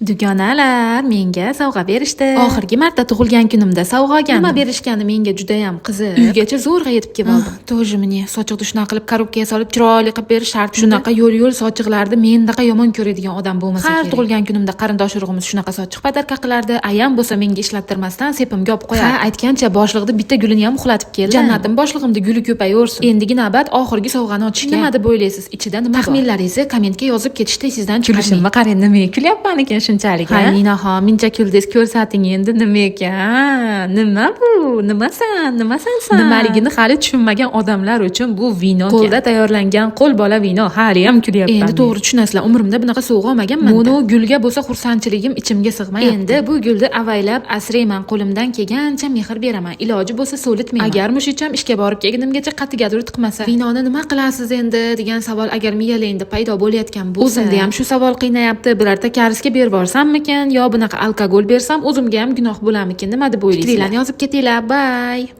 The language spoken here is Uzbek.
Dugonalar menga sovg'a berishdi. Oxirgi marta tug'ilgan kunimda sovg'a olgandim. Nima berishgani menga juda ham qiziq. Uygacha zo'rg'a yetib kelib oldim. Тоже мне sochiqni shunaqa qilib korobkaga solib chiroyli qilib berish shart. Shunaqa yo'l sochiqlarni mendaqa yomon ko'radigan odam bo'lmasa kerak. Har tug'ilgan kunimda qarindosh urug'imiz shunaqa sochiq podarka qilardi. Ayam bo'lsa menga ishlattirmasdan sepimga olib qo'yardi. Ha, aytgancha boshliqda bitta gulini ham uxlatib keldi. Jannatim boshlig'imda guli ko'payaversin. Endigi navbat oxirgi sovg'ani ochishga. Nima deb o'ylaysiz? Ichida nima bor? Taxminlaringizni kommentga yozib ketishda sizdan chiqarishimni qarang, nimaga kulyapman ekan shunchalik. Ha, ninaxon, muncha kuldingiz, ko'rsating endi nima ekan? Nima bu? Nimasan sen? Nimaligini hali tushunmagan odamlar uchun bu vino. Qo'lda tayyorlangan qo'lbola vino. Hali ham kulyapman. Endi to'g'ri tushunasizlar. Umrimda bunaqa sovg'a olmaganman. Buni gulga bo'lsa xursandchiligim ichimga sig'mayapti. Endi bu gulni avaylab asrayman, qo'limdan kelgancha mehr beraman. Iloji bo'lsa so'litmayman. Agar mushicham ishga borib kelgunimgacha qatigadur tiqmasa, vinoni nima qilasiz endi degan savol agar miyalaringda paydo bo'layotgan bo'lsa, o'zimda ham shu savol qiynayapti. Birorta karisga berib borsammikan yo bunaqa alkogol bersam o'zimga ham gunoh bo'larmikin? Nima deb o'ylaysiz? Fikringlarni yozib ketinglar. Bye.